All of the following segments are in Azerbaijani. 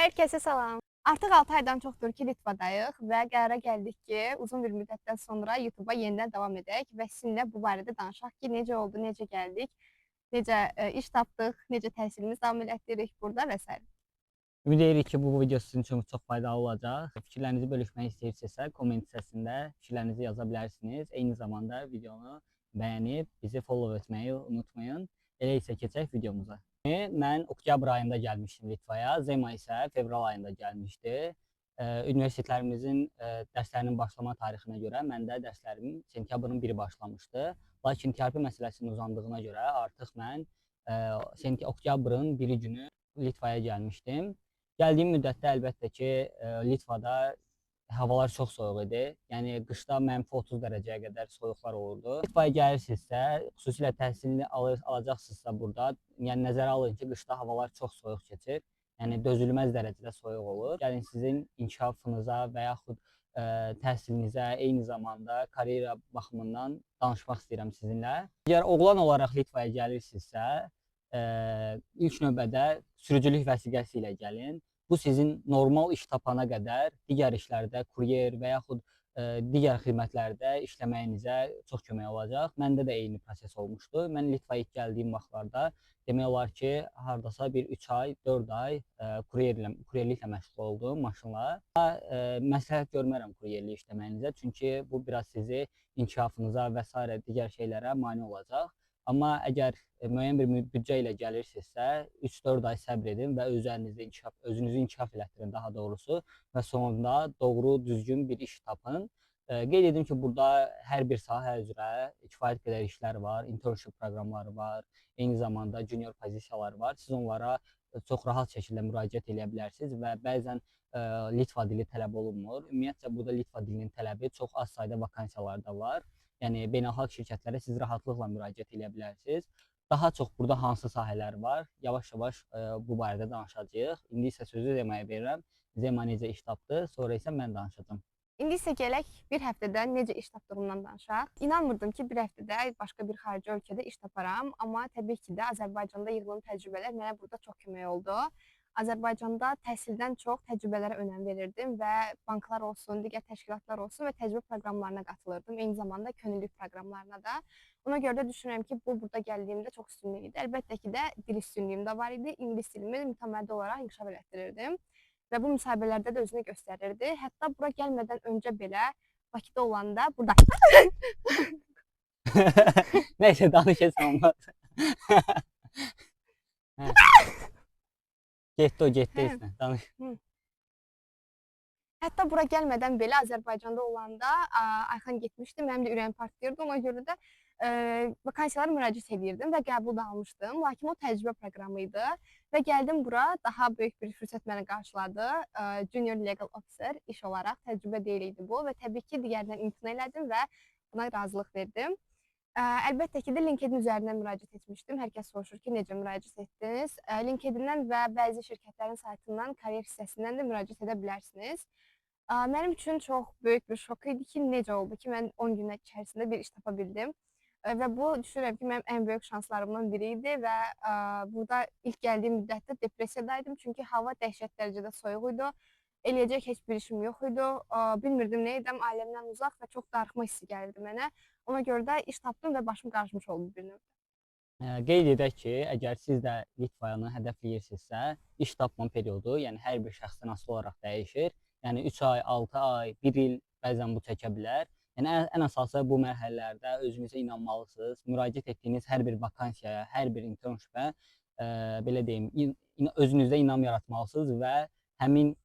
Herkese salam. Artıq 6 aydan çoxdur ki Litvadayıq və qərara gəldik ki, uzun bir müddətdən sonra YouTube-a yenidən davam edək və sizinlə bu barədə danışaq ki, necə oldu, necə gəldik, necə iş tapdıq, necə təhsilimizi davam elətdiririk burada və s. Ümid edirik ki, bu video sizin üçün çox faydalı olacaq. Fikirlərinizi bölüşmək istəyirsinizsə, komment hissəsində fikirlərinizi yaza bilərsiniz. Eyni zamanda videonu bəyənib bizi follow etməyi unutmayın. Elə isə keçək videomuza. Mən oktyabr ayında gəlmişdim Litvaya, Zema isə fevral ayında gəlmişdi. Universitetlərimizin dərslərinin başlama tarixinə görə məndə dərslərim sentyabrın 1-i başlamışdı. Lakin terapi məsələsinin uzandığına görə artıq mən oktyabrın 1-i günü Litvaya gəlmişdim. Gəldiyim müddətdə əlbəttə ki, Litvada havalar çox soyuq idi. Yəni qışda -30 dərəcəyə qədər soyuqlar olurdu. Litvaya gəlirsinizsə, xüsusilə təhsilini alacaqsınızsa burada, yəni nəzərə alın ki, qışda havalar çox soyuq keçir. Yəni dözülməz dərəcədə soyuq olur. Gəlin sizin inkişafınıza və yaxud təhsilinizə, eyni zamanda karyera baxımından danışmaq istəyirəm sizinlə. Əgər oğlan olaraq Litvaya gəlirsinizsə, ilk növbədə sürücülük vəsiqəsi ilə gəlin. Bu sizin normal iş tapana qədər digər işlərdə, kuryer və yaxud digər xidmətlərdə işləməyinizə çox kömək olacaq. Məndə də eyni proses olmuşdu. Mən Litvaya ilk gəldiyim vaxtlarda demək olar ki, hardasa bir 3 ay, 4 ay kuryerliklə məşğul oldum maşınla. Məsləhət görmərəm kuryerlik işləməyinizə, çünki bu biraz sizi inkişafınıza və s. digər şeylərə mane olacaq. Amma əgər müəyyən bir büdcə ilə gəlirsinizsə, 3-4 ay səbr edin və özünüzü inkişaf elətdirin daha doğrusu və sonunda doğru, düzgün bir iş tapın. Qeyd edim ki, burada hər bir sahə üzrə kifayət qədər işlər var, internship proqramları var, eyni zamanda junior pozisiyalar var. Siz onlara çox rahat şəkildə müraciət edə bilərsiniz və bəzən Litva dili tələb olunmur. Ümumiyyətcə, burada Litva dilinin tələbi çox az sayda vakansiyalarda var. Yəni beynəlxalq şirkətlərə siz rahatlıqla müraciət edə bilərsiniz. Daha çox burada hansı sahələr var? Yavaş-yavaş bu barədə danışacağıq. İndi isə sözü Zemaya verirəm. Zema necə iş tapdı, sonra isə mən danışacağam. İndi isə gələk bir həftədə necə iş tapdığımdan danışaq. İnanmırdım ki, bir həftədə başqa bir xarici ölkədə iş taparam, amma təbii ki də Azərbaycanda yığılan təcrübələr mənə burada çox kömək oldu. Azərbaycanda təhsildən çox təcrübələrə önəm verirdim və banklar olsun, digər təşkilatlar olsun və təcrübə proqramlarına qatılırdım. Eyni zamanda könüllülük proqramlarına da. Ona görə də düşünürəm ki, bu burada gəldiyimdə çox üstünlük idi. Əlbəttə ki də dil üstünlüyüm də var idi. İngilis dilimi mütəmmədi olaraq inkişaf elətdirirdim və bu müsahibələrdə də özünü göstərirdi. Hətta bura gəlmədən öncə belə Bakıda olanda burada Nəysə danışacağım olmaz. Getdi o, getdi isə. Danış. Hətta bura gəlmədən belə Azərbaycanda olanda Ayxan getmişdi, mənim də ürəyim partlayırdı. Ona görə də vakansiyalara müraciət edirdim və qəbul da almışdım. Lakin o təcrübə proqramı idi və gəldim bura, daha böyük bir fürsət məni qarşıladı. Junior Legal Officer iş olaraq təcrübə deyil idi bu və təbii ki, digərindən imtina elədim və buna razılıq verdim. Əlbəttə ki də LinkedIn üzərindən müraciət etmişdim. Hər kəs soruşur ki, necə müraciət etdiniz? LinkedIn-dən və bəzi şirkətlərin saytından, karyer hissəsindən də müraciət edə bilərsiniz. Mənim üçün çox böyük bir şok idi ki, necə oldu ki, mən 10 gün içərisində bir iş tapa bildim. Və bu düşünürəm ki, mənim ən böyük şanslarımdan biri idi və burada ilk gəldiyim müddətdə depressiyadaydım. Çünki hava dəhşət dərəcədə soyuq idi. Eləyəcək heç bir işim yox idi. Bilmirdim nə edəm, ailəmdən uzaq və çox darıxma hissi gəlirdi mənə. Ona görə də iş tapdım və başım qarışmış oldu bir növ. Qeyd edək ki, əgər siz də Litvanı hədəfləyirsinizsə, iş tapma periodu, yəni hər bir şəxsdən asılı olaraq dəyişir. Yəni 3 ay, 6 ay, 1 il bəzən bu çəkə bilər. Yəni ən əsası bu mərhələlərdə özünüzə inanmalısınız. Müraciət etdiyiniz hər bir vakansiyaya, hər bir internshipə belə deyim, özünüzdə inam yaratmalısınız və həmin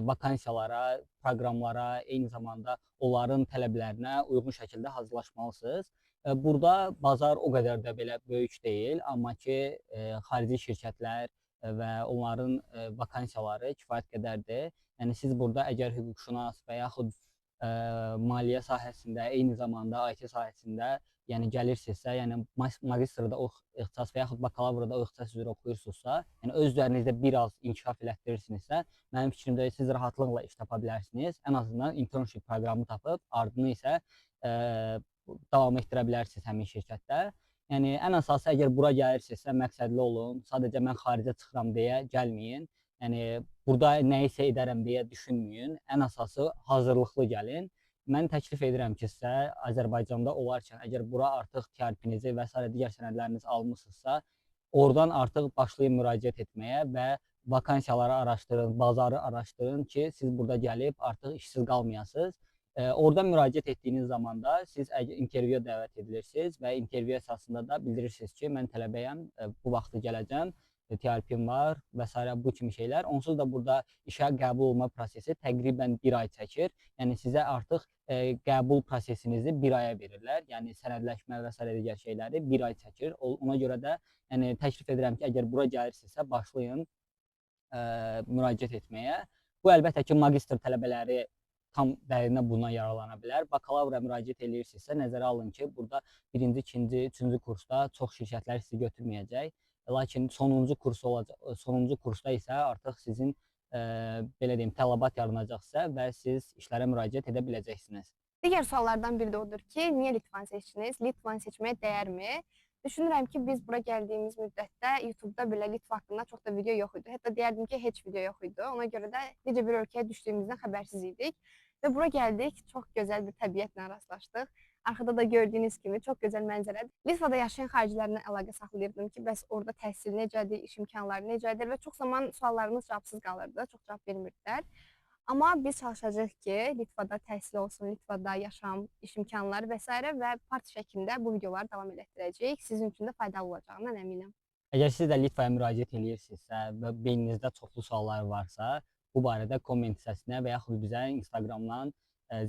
vakansiyalara, proqramlara, eyni zamanda onların tələblərinə uyğun şəkildə hazırlaşmalısınız. Burada bazar o qədər də belə böyük deyil, amma ki xarici şirkətlər və onların vakansiyaları kifayət qədərdir. Yəni siz burada əgər hüquqşünas və yaxud maliyyə sahəsində, eyni zamanda IT sahəsində yəni gəlirsinizsə, yəni magistrda o ixtisas və yaxud bakalavrda o ixtisas üzrə oxuyursunuzsa, yəni öz üzərinizdə bir az inkişaf elətdirirsinizsə, mənim fikrimdə siz rahatlıqla iş tapa bilərsiniz. Ən azından internship proqramı tapıb, ardını isə davam etdirə bilərsiniz həmin şirkətdə. Yəni ən əsası əgər bura gəlirsinizsə məqsədli olun. Sadəcə mən xaricə çıxıram deyə gəlməyin. Yəni burada nə isə edərəm deyə düşünməyin. Ən əsası hazırlıqlı gəlin. Mən təklif edirəm ki, sizə Azərbaycanda olarkən əgər bura artıq TRP-nizi və sairə digər sənədlərinizi almısınızsa, oradan artıq başlayın müraciət etməyə və vakansiyaları araşdırın, bazarı araşdırın ki, siz burada gəlib artıq işsiz qalmayasınız. Orada müraciət etdiyiniz zaman da siz intervyuya dəvət edilirsiniz və intervyu əsasında da bildirirsiniz ki, mən tələbəyəm, bu vaxtı gələcəm, TRP-m var və s. bu kimi şeylər. Onsuz da burada işə qəbul olma prosesi təqribən 1 ay çəkir. Yəni sizə artıq qəbul prosesinizi 1 aya verirlər. Yəni sənədləşmə və s. digər şeyləri 1 ay çəkir. Ona görə də yəni təklif edirəm ki, əgər bura gəlirsinizsə başlayın müraciət etməyə. Bu əlbəttə ki, magistr tələbələri tam dərinə buna yararlana bilər. Bakalavra müraciət edirsinizsə nəzərə alın ki, burada 1-ci, 2-ci, 3-cü kursda çox şirkətlər sizi götürməyəcək. Lakin sonuncu kursda isə artıq sizin belə deyim, tələbat yaranacaqsa və siz işlərə müraciət edə biləcəksiniz. Digər suallardan biri də odur ki, niyə Litvanı seçdiniz? Litvanı seçməyə dəyərmi? Düşünürəm ki, biz bura gəldiyimiz müddətdə YouTube-da belə Litva haqqında çox da video yox idi. Hətta deyərdim ki, heç video yox idi. Ona görə də necə bir ölkəyə düşdüyümüzdən xəbərsiz idik. Və bura gəldik, çox gözəl bir təbiətlə rastlaşdıq. Arxada da gördüyünüz kimi çox gözəl mənzərədir. Litvada yaşayan xaricilərlə əlaqə saxlayırdım ki, bəs orada təhsil necədir, iş imkanları necədir və çox zaman suallarımız cavabsız qalırdı, çox cavab vermirdilər. Amma biz çalışacağıq ki, Litvada təhsil olsun, Litvada yaşam, iş imkanları və s. və part şəklində bu videoları davam elətdirəcəyik. Sizin üçün də faydalı olacağından əminəm. Əgər siz də Litvaya müraciət edirsinizsə və beyninizdə çoxlu suallar varsa, bu barədə komment hissəsinə və yaxud bizə Instagramdan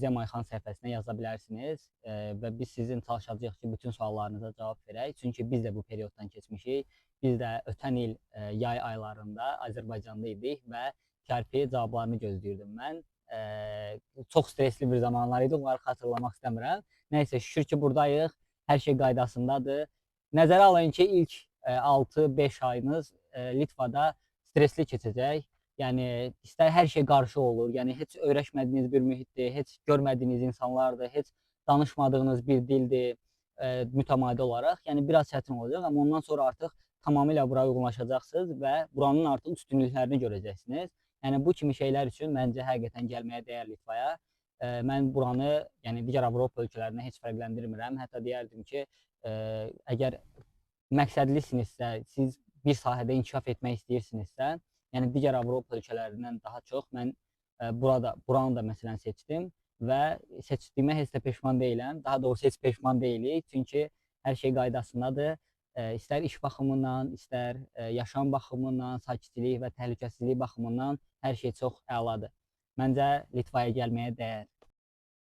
Zem Ayxan səhifəsinə yaza bilərsiniz və biz sizin çalışacağıq ki, bütün suallarınıza cavab verək. Çünki biz də bu perioddan keçmişik. Biz də ötən il yay aylarında Azərbaycanda idik və TRP cavablarını gözləyirdim mən. Çox stresli bir zamanlar idi, onları xatırlamaq istəmirəm. Nəysə, şükür ki, buradayıq, hər şey qaydasındadır. Nəzərə alın ki, ilk 6-5 ayınız Litvada stresli keçəcək. Yəni istər hər şey qarşı olur. Yəni heç öyrəşmədiyiniz bir mühitdir, heç görmədiyiniz insanlardır, heç danışmadığınız bir dildir mütəmadi olaraq. Yəni biraz çətin olacaq, amma ondan sonra artıq tamamilə buraya uyğunlaşacaqsınız və buranın artıq üstünlüklərini görəcəksiniz. Yəni bu kimi şeylər üçün məncə həqiqətən gəlməyə dəyər Litvaya. Mən buranı, yəni digər Avropa ölkələrinə heç fərqləndirmirəm. Hətta deyərdim ki, əgər məqsədlisinizsə, siz bir sahədə inkişaf etmək istəyirsinizsə, yəni digər Avropa ölkələrindən daha çox mən buranı da məsələn seçdim və seçdiyimə heç də peşman deyiləm. Daha doğrusu heç peşman deyilik, çünki hər şey qaydasındadır. İstər iş baxımından, istər yaşam baxımından, sakitçilik və təhlükəsizlik baxımından hər şey çox əladır. Məncə Litvaya gəlməyə dəyər.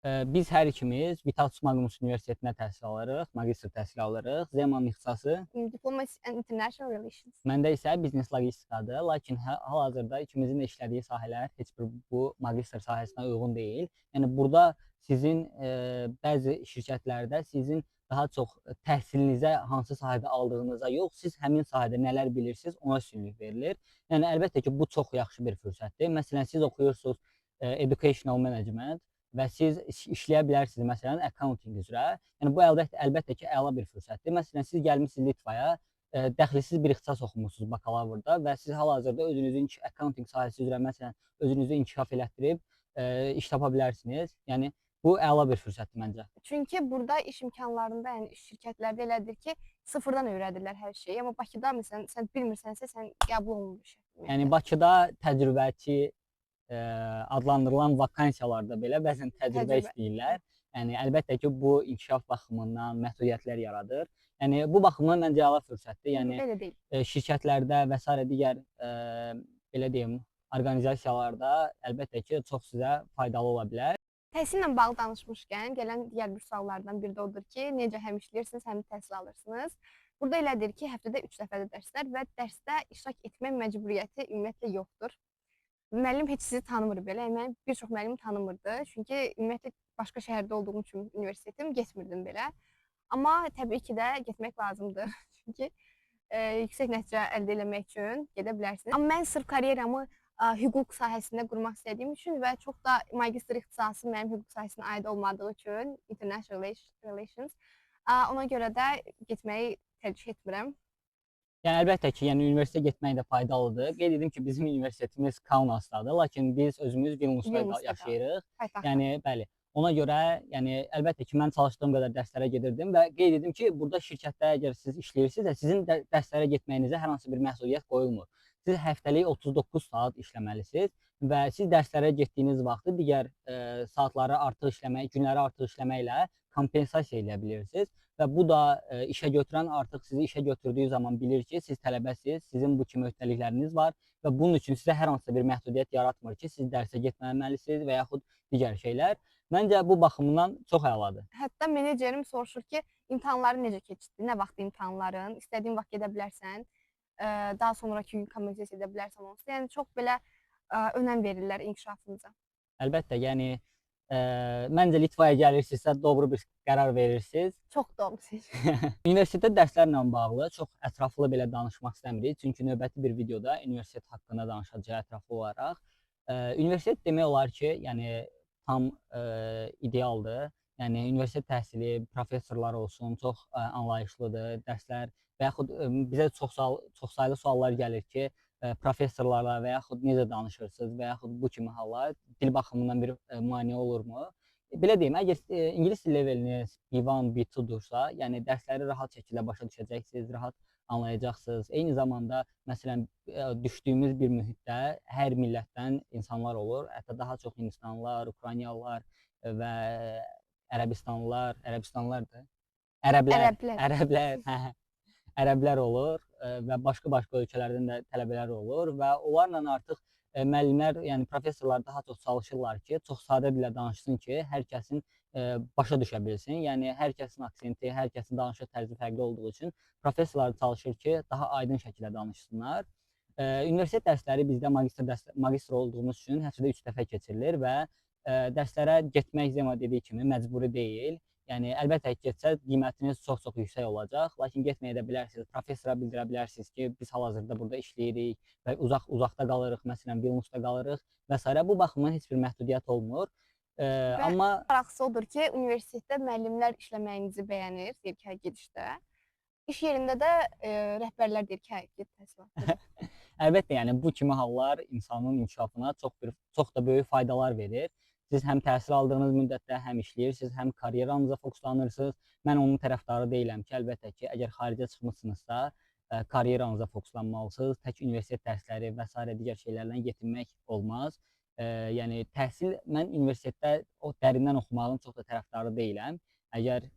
Biz hər ikimiz Vytautas Magnus Universitetinə təhsil alırıq, magistr təhsili alırıq. Zemanın ixtisası Diplomacy and International Relations. Məndə isə biznes logistikadır, lakin hal-hazırda ikimizin də işlədiyi sahələr heç bir bu magistr sahəsinə uyğun deyil. Yəni burada sizin bəzi şirkətlərdə sizin daha çox təhsilinizə hansı sahədə aldığınıza yox, siz həmin sahədə nələr bilirsiniz, ona üstünlük verilir. Yəni əlbəttə ki, bu çox yaxşı bir fürsətdir. Məsələn, siz oxuyursunuz Educational Management və siz işləyə bilərsiniz məsələn accounting üzrə. Yəni bu əlbəttə ki, əla bir fürsətdir. Məsələn, siz gəlmisiniz Litvaya, dəxilsiz bir ixtisas oxumusunuz bakalavrda və siz hal-hazırda özünüzün accounting sahəsi üzrə məsələn özünüzü inkişaf elətdirib iş tapa bilərsiniz. Yəni bu əla bir fürsətdir məncə. Çünki burada iş imkanlarında, yəni iş şirkətlərdə elədir ki, sıfırdan öyrədirlər hər şeyi. Amma Bakıda məsələn sən bilmirsənsə, sən qəbul olunmuş. Yəni Bakıda təcrübəçi adlandırılan vakansiyalarda belə bəzən təcrübə istəyirlər. Yəni əlbəttə ki, bu inkişaf baxımından məhdudiyyətlər yaradır. Yəni bu baxımdan məncə əla fürsətdir. Yəni şirkətlərdə və s. digər belə deyim, orqanizasiyalarda əlbəttə ki, çox sizə faydalı ola bilər. Təhsillə bağlı danışmışkən, gələn digər bir suallardan biri də odur ki, necə həm işləyirsiniz, həm təhsil alırsınız. Burada elədir ki, həftədə 3 dəfədə dərslər və dərsdə iştirak etmək məcburiyyəti ümumiyyətlə yoxdur. Müəllim heç sizi tanımır belə. Mən bir çox müəllim tanımırdı. Çünki ümumiyyətlə başqa şəhərdə olduğum üçün universitetim getmirdim belə. Amma təbii ki də getmək lazımdır. Çünki yüksək nəticə əldə etmək üçün gedə bilərsiniz. Amma mən sırf karyeramı hüquq sahəsində qurmaq istədiyim üçün və çox da magistr ixtisası mənim hüquq sahəsinə aid olmadığı üçün International Relations ona görə də getməyi tərcih etmirəm. Yəni əlbəttə ki, yəni universitetə getmək də faydalıdır. Qeyd edim ki, bizim universitetimiz Kaunasdadır, lakin biz özümüz Vilniusda Vilniusda yaşayırıq. paytaxtda. Yəni bəli. Ona görə, yəni əlbəttə ki, mən çalışdığım qədər dərslərə gedirdim və qeyd edim ki, burada şirkətdə əgər siz işləyirsinizsə, sizin dərslərə getməyinizə hər hansı bir məhdudiyyət qoyulmur. Siz həftəlik 39 saat işləməlisiniz və siz dərslərə getdiyiniz vaxtı digər saatları artıq işləmək, günləri artıq işləməklə kompensasiya edə bilirsiniz. Və bu da işə götürən artıq sizi işə götürdüyü zaman bilir ki, siz tələbəsiz, sizin bu kimi öhdəlikləriniz var və bunun üçün sizə hər hansı bir məhdudiyyət yaratmır ki, siz dərsə getməməlisiniz və yaxud digər şeylər. Məncə bu baxımdan çox əladır. Hətta menecerim soruşur ki, imtahanları necə keçdi, nə vaxt imtahanların, istədiyin vaxt gedə bilərsən, daha sonrakı gün kompensasiya edə bilərsən onsuz. Yəni çox belə önəm verirlər inkişafınıza. Əlbəttə, yəni məncə Litvaya gəlirsinizsə, doğru bir qərar verirsiniz. Çox doğrusunuz. Universitetdə dərslərlə bağlı çox ətraflı belə danışmaq istəmirik. Çünki növbəti bir videoda universitet haqqında danışacağıq ətraflı olaraq. Universitet demək olar ki, yəni tam idealdır. Yəni universitet təhsili, professorlar olsun, çox anlayışlıdır, dərslər və yaxud bizə çoxsaylı suallar gəlir ki, professorlarla və yaxud necə danışırsınız və yaxud bu kimi hallar dil baxımından bir maneə olurmu? Belə deyim, əgər ingilis dil leveliniz B1, B2-dursa, yəni dərsləri rahat şəkildə başa düşəcəksiniz, rahat anlayacaqsınız. Eyni zamanda, məsələn, düşdüyümüz bir mühitdə hər millətdən insanlar olur. Hətta daha çox Hindistanlılar, Ukraynalılar və Ərəbistanlılardır. Ərəblər, hə, ərəblər olur və başqa ölkələrdən də tələbələr olur və onlarla artıq müəllimlər, yəni professorlar daha çox çalışırlar ki, çox sadə dillə danışsın ki, hər kəsin başa düşə bilsin. Yəni hər kəsin aksenti, hər kəsin danışıq tərzi fərqli olduğu üçün professorlar çalışır ki, daha aydın şəkildə danışsınlar. Universitet dərsləri bizdə magistr olduğumuz üçün həftədə 3 dəfə keçirilir və dərslərə getmək Zema dediyi kimi məcburi deyil. Yəni əlbəttə ki, getsəz qiymətiniz çox-çox yüksək olacaq, lakin getməyə də bilərsiniz. Professora bildirə bilərsiniz ki, biz hal-hazırda burada işləyirik və uzaqda qalırıq, məsələn, Vilniusda qalırıq və s. Bu baxımdan heç bir məhdudiyyət olmur. Amma maraqlısı odur ki, universitetdə müəllimlər işləməyinizi bəyənir, deyir ki, hə gedişdə. İş yerində də rəhbərlər deyir ki, hə get təhsilat. əlbəttə, yəni bu kimi hallar insanın inkişafına çox da böyük faydalar verir. Siz həm təhsil aldığınız müddətdə həm işləyirsiniz, həm karyeranıza fokuslanırsınız. Mən onun tərəfdarı deyiləm ki, əlbəttə ki, əgər xaricə çıxmısınızsa, karyeranıza fokuslanmalısınız. Tək universitet dərsləri və s. digər şeylərlə yetinmək olmaz. Yəni təhsil, mən universitetdə o dərindən oxumağın çox da tərəfdarı deyiləm. Əgər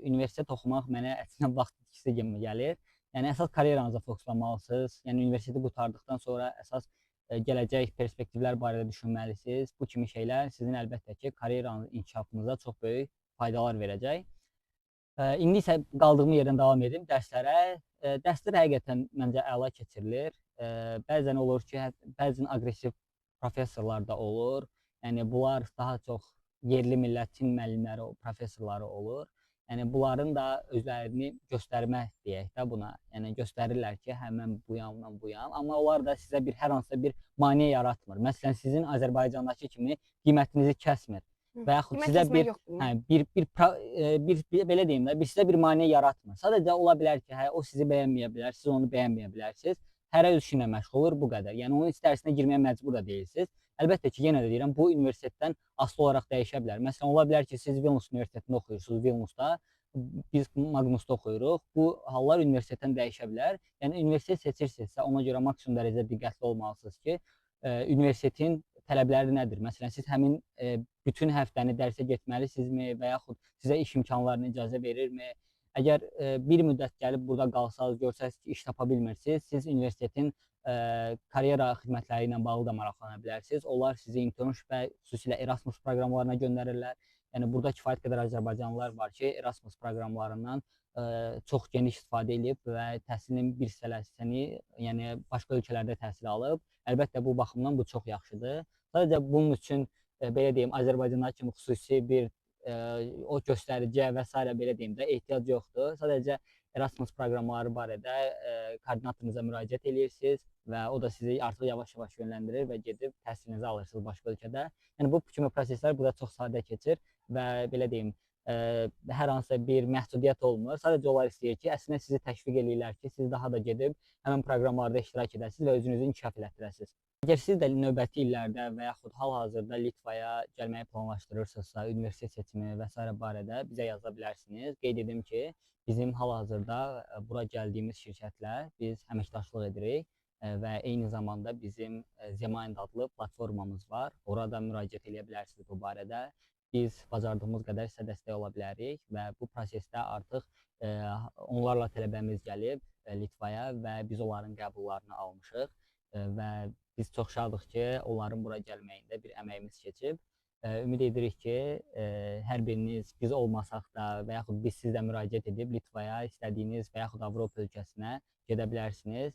universitet oxumaq mənə əksinə vaxt itkisi kimi gəlir. Yəni əsas karyeranıza fokuslanmalısınız. Yəni universiteti qurtardıqdan sonra əsas gələcək perspektivlər barədə düşünməlisiniz. Bu kimi şeylər sizin əlbəttə ki, karyeranın inkişafınıza çox böyük faydalar verəcək. İndi isə qaldığım yerdən davam edim dərslərə. Dərslər həqiqətən məncə əla keçirilir. Bəzən olur ki, bəzən aqressiv professorlar da olur. Yəni bunlar daha çox yerli millətin müəllimləri, professorları olur. Yəni bunların da özlərini göstərmək deyək də buna. Yəni göstərirlər ki, hə mən buyam, mən buyam. Amma onlar da sizə hər hansısa bir maneə yaratmır. Məsələn, sizin Azərbaycandakı kimi qiymətinizi kəsmir. Və yaxud sizə belə deyim də, sizə bir maneə yaratmır. Sadəcə ola bilər ki, hə o sizi bəyənməyə bilər, siz onu bəyənməyə bilərsiniz. Hərə öz işinə məşğul olur, bu qədər. Yəni onun içərisinə girməyə məcbur da deyilsiniz. Əlbəttə ki, yenə də deyirəm, bu universitetdən asılı olaraq dəyişə bilər. Məsələn, ola bilər ki, siz Vilnius Universitetində oxuyursunuz, Vilniusda, biz Magnusda oxuyuruq. Bu hallar universitetdən dəyişə bilər. Yəni universitet seçirsinizsə, ona görə maksimum dərəcədə diqqətli olmalısınız ki, universitetin tələbləri nədir? Məsələn, siz həmin bütün həftəni dərsə getməlisinizmi və yaxud sizə iş imkanlarını icazə verirmi? Əgər bir müddət gəlib burada qalsanız, görsəniz ki, iş tapa bilmirsiniz, siz universitetin karyera xidmətləri ilə bağlı da maraqlana bilərsiniz. Onlar sizi internship və xüsusilə Erasmus proqramlarına göndərirlər. Yəni burada kifayət qədər azərbaycanlılar var ki, Erasmus proqramlarından çox geniş istifadə edib və təhsilin bir hissəsini, yəni başqa ölkələrdə təhsil alıb. Əlbəttə bu baxımdan bu çox yaxşıdır. Sadəcə bunun üçün belə deyim, Azərbaycanda kimi xüsusi bir o göstəriciyə və s. belə deyim də ehtiyac yoxdur. Sadəcə Erasmus proqramları barədə koordinatorunuza müraciət edirsiniz və o da sizi artıq yavaş-yavaş yönləndirir və gedib təhsilinizi alırsınız başqa ölkədə. Yəni bu kimi proseslər burada çox sadə keçir və belə deyim, hər hansısa bir məhdudiyyət olmur. Sadəcə onlar istəyir ki, əslində sizi təşviq eləyirlər ki, siz daha da gedib həmin proqramlarda iştirak edəsiniz və özünüzü inkişaf elətdirəsiniz. Əgər siz də növbəti illərdə və yaxud hal-hazırda Litvaya gəlməyi planlaşdırırsınızsa, universitet seçimi və s. barədə bizə yaza bilərsiniz. Qeyd edim ki, bizim hal-hazırda bura gəldiyimiz şirkətlə biz əməkdaşlıq edirik və eyni zamanda bizim Zemind adlı platformamız var. Orada müraciət edə bilərsiniz bu barədə. Biz bacardığımız qədər sizə dəstək ola bilərik və bu prosesdə artıq onlarla tələbəmiz gəlib Litvaya və biz onların qəbullarını almışıq və biz çox şadıq ki, onların bura gəlməyində bir əməyimiz keçib. Ümid edirik ki, hər biriniz biz olmasaq da və yaxud biz sizlə müraciət edib Litvaya istədiyiniz və yaxud Avropa ölkəsinə gedə bilərsiniz.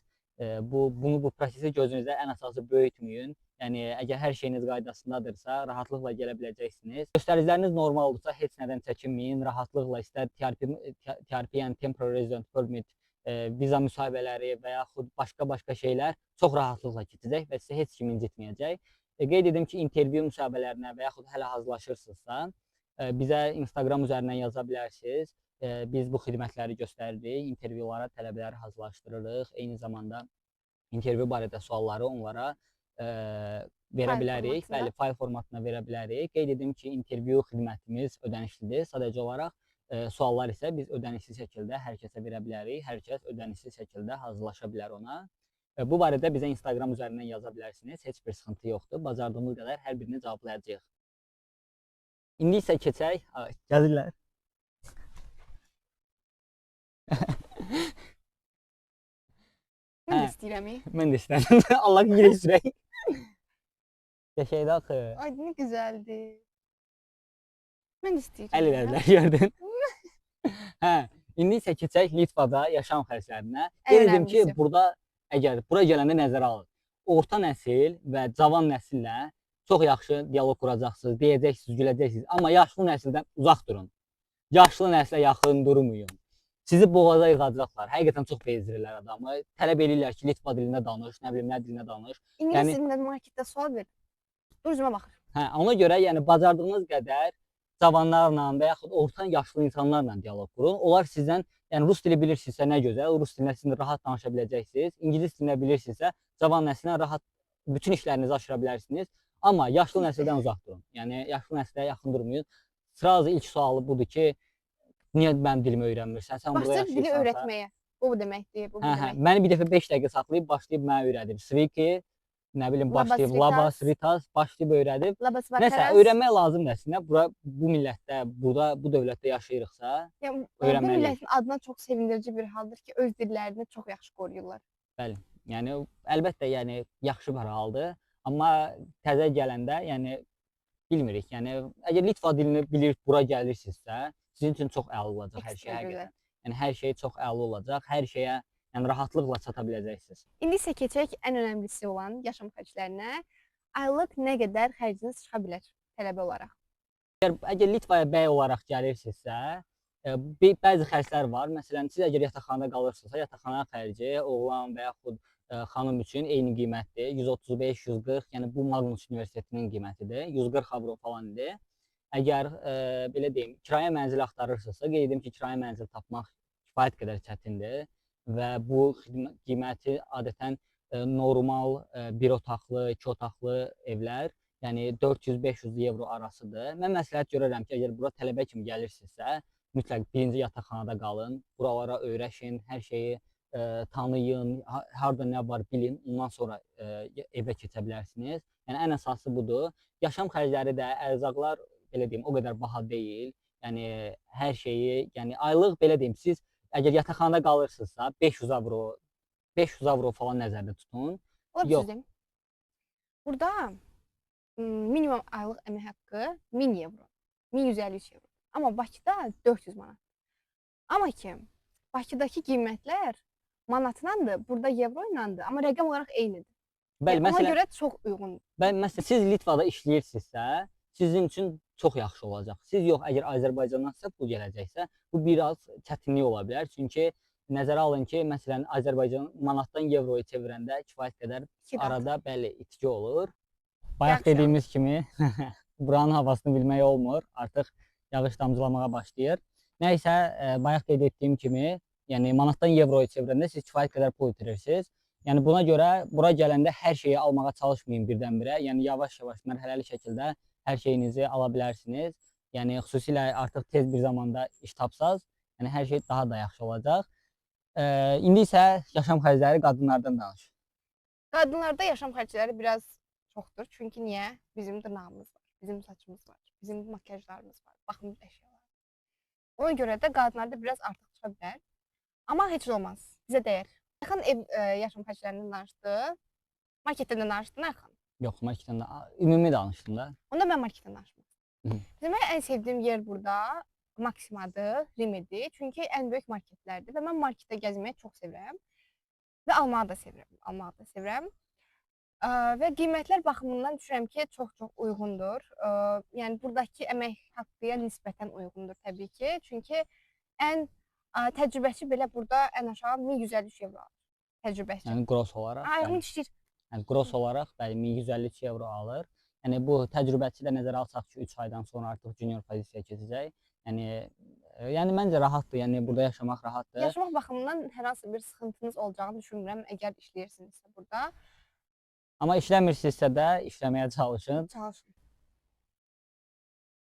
Bu prosesi gözünüzdə ən əsası böyütməyin. Yəni, əgər hər şeyiniz qaydasındadırsa, rahatlıqla gələ biləcəksiniz. Göstəriciləriniz normaldırsa, heç nədən çəkinməyin. Rahatlıqla istər TRP, yəni Temporary Resident Permit, viza müsahibələri və yaxud başqa şeylər çox rahatlıqla keçəcək və sizə heç kim incitməyəcək. Qeyd edim ki, intervyu müsahibələrinə və yaxud hələ hazırlaşırsınızsa, bizə Instagram üzərindən yaza bilərsiniz. Biz bu xidmətləri göstəririk, intervyulara tələbələri hazırlaşdırırıq. Eyni zamanda intervyu barədə sualları onlara verə bilərik. Bəli, fayl formatına verə bilərik. Qeyd edim ki, intervyu xidmətimiz ödənişlidir. Sadəcə olaraq suallar isə biz ödənişsiz şəkildə hər kəsə verə bilərik. Hər kəs ödənişsiz şəkildə hazırlaşa bilər ona. Bu barədə bizə Instagram üzərindən yaza bilərsiniz. Heç bir sıxıntı yoxdur. Bacardığımız qədər hər birini cavablayacağıq. İndi isə keçək. Gəlirlər. Mən də istəyirəm. Mən də istəyirəm. Allah girir sürək. Yaşaydı axı. Ay, nə gözəldir. Mən də istəyirəm. Əl elədilər, gördün. Hə, indi isə keçək Litvada yaşam xərclərinə. Qeyd edim ki, əgər bura gələndə nəzərə alın. Orta nəsil və cavan nəsillə çox yaxşı dialoq quracaqsınız, deyəcəksiniz, güləcəksiniz. Amma yaşlı nəsildən uzaq durun. Yaşlı nəslə yaxın durmayın. Sizi boğaza yığacaqlar. Həqiqətən çox bezdirirlər adamı. Tələb edirlər ki, Litva dilində danış, nə bilim, nə dilində danış. İngilis dilində marketdə sual ver. Özümə baxır. Hə, ona görə yəni bacardığınız qədər cavanlarla və yaxud orta yaşlı insanlarla dialoq qurun. Onlar sizdən, yəni rus dili bilirsinizsə nə gözəl, rus dilində sizinlə rahat danışa biləcəksiniz. İngilis dilində bilirsinizsə, cavan nəsillə rahat bütün işlərinizi aşıra bilərsiniz. Amma yaşlı nəsildən uzaq durun. Yəni yaşlı nəslə yaxın durmayın. Sırazı ilk sualı budur ki, niyə mənim dilimi öyrənmirsən? Sən burada yaşayırsansa. Başlayıb dili öyrətməyə. Bu deməkdir, bu deməkdir. Məni bir dəfə 5 dəqiqə saxlayıb başlayıb mənə öyrədib. Sviki, nə bilim, başlayıb Labas, Ritas, başlayıb öyrədib. Nəsə, öyrənmək lazımdır əslində. Bu millətdə, bu dövlətdə yaşayırıqsa, öyrənməliyik. Bu millətin adına çox sevindirici bir haldır ki, öz dillərini çox yaxşı qoruyurlar. Bəli, yəni əlbəttə, yəni yaxşı bir haldır. Amma təzə gələndə, yəni bilmirik. Yəni əgər Litva dilini bilir, bura gəlirsinizsə, sizin üçün çox əla olacaq hər şey həqiqətən. Yəni hər şey çox əla olacaq, hər şeyə yəni rahatlıqla çata biləcəksiniz. İndi isə keçək ən önəmlisi olan yaşam xərclərinə. Aylıq nə qədər xərciniz çıxa bilər tələbə olaraq? Əgər Litvaya bəy olaraq gəlirsinizsə, bəzi xərclər var. Məsələn, siz əgər yataqxanada qalırsınızsa, yataqxana xərci oğlan və yaxud xanım üçün eyni qiymətdir. 135-140, yəni bu Magnus Universitetinin qiymətidir. 140 avro falan idi. Əgər belə deyim, kirayə mənzil axtarırsınızsa, qeyd edim ki, kirayə mənzil tapmaq kifayət qədər çətindir və bu qiyməti adətən normal bir otaqlı, 2 otaqlı evlər, yəni 400-500 evro arasıdır. Mən məsləhət görərəm ki, əgər bura tələbə kimi gəlirsinizsə, mütləq birinci yataqxanada qalın, buralara öyrəşin, hər şeyi tanıyın, harda nə var bilin, ondan sonra evə keçə bilərsiniz. Yəni ən əsası budur. Yaşam xərcləri də, ərzaqlar belə deyim, o qədər baha deyil. Yəni hər şeyi, yəni aylıq belə deyim, siz əgər yataqxanada qalırsınızsa 500 avro falan nəzərdə tutun. Yox. Burada minimum aylıq əmək haqqı 1000 evro, 1153 evro. Amma Bakıda 400 manat. Amma ki, Bakıdakı qiymətlər manatlandır, burada evro ilandır, amma rəqəm olaraq eynidir. Bəli, ona görə çox uyğundur. Məsələn, siz Litvada işləyirsinizsə, sizin üçün çox yaxşı olacaq. Siz yox, əgər Azərbaycandansa pul gələcəksə, bu biraz çətinlik ola bilər. Çünki nəzərə alın ki, məsələn, Azərbaycan manatdan evroya çevirəndə kifayət qədər arada bəli itki olur. Bayaq dediyimiz kimi buranın havasını bilmək olmur. Artıq yağış damcılamağa başlayır. Nəysə, bayaq qeyd etdiyim kimi, yəni manatdan evroya çevirəndə siz kifayət qədər pul itirirsiniz. Yəni buna görə bura gələndə hər şeyi almağa çalışmayın birdən-birə. Yəni yavaş-yavaş, mərhələli şəkildə hər şeyinizi ala bilərsiniz. Yəni xüsusilə artıq tez bir zamanda iş tapsaz, yəni hər şey daha da yaxşı olacaq. İndi isə yaşam xərcləri qadınlardan danış. Qadınlarda yaşam xərcləri biraz çoxdur. Çünki niyə? Bizim dırnağımız var, bizim saçımız var, bizim makyajlarımız var, baxım əşyaları. Ona görə də qadınlarda biraz artıq çıxa bilər. Amma heç olmaz, bizə dəyər. Ayxan ev yaşam xərclərindən danışdı. Marketdən də danışdın Ayxan. Yox, marketdən də ümumi danışdım da. Onda mən marketdən danışmaq Hı. istəyirəm. Demək ən sevdiyim yer burada Maximadır, Rim-dir. Çünki ən böyük marketlərdir və mən marketdə gəzməyi çox sevirəm. Və almağı da sevirəm. Və qiymətlər baxımından düşünürəm ki, çox-çox uyğundur. Yəni buradakı əmək haqqıya nisbətən uyğundur təbii ki. Çünki ən təcrübəçi belə burada ən aşağı 1153 evro alır. Təcrübəçi. Yəni gross olaraq. Ayğın işləyir. Yəni gross olaraq bəli 1153 evro alır. Yəni bu təcrübəçi də nəzərə alsaq ki, 3 aydan sonra artıq junior pozisiyaya keçəcək. Yəni məncə rahatdır. Yəni burada yaşamaq rahatdır. Yaşamaq baxımından hər hansı bir sıxıntınız olacağını düşünmürəm əgər işləyirsinizsə burada. Amma işləmirsinizsə də işləməyə çalışın. Çalışın.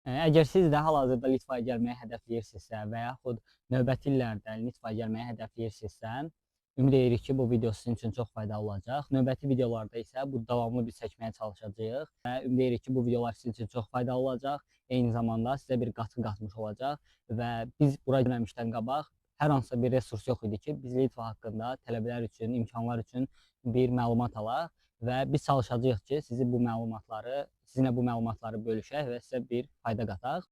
Əgər siz də hal-hazırda Litvaya gəlməyi hədəfləyirsinizsə və yaxud növbəti illərdə Litvaya gəlməyi hədəfləyirsinizsə, ümid edirik ki, bu video sizin üçün çox faydalı olacaq. Növbəti videolarda isə bu davamlı biz çəkməyə çalışacağıq və ümid edirik ki, bu videolar sizin üçün çox faydalı olacaq. Eyni zamanda sizə bir qatqı qatmış olacaq və biz bura gəlməmişdən qabaq hər hansısa bir resurs yox idi ki, biz Litva haqqında tələbələr üçün, imkanlar üçün bir məlumat alaq və biz çalışacağıq ki, sizinlə bu məlumatları bölüşək və sizə bir fayda qataq.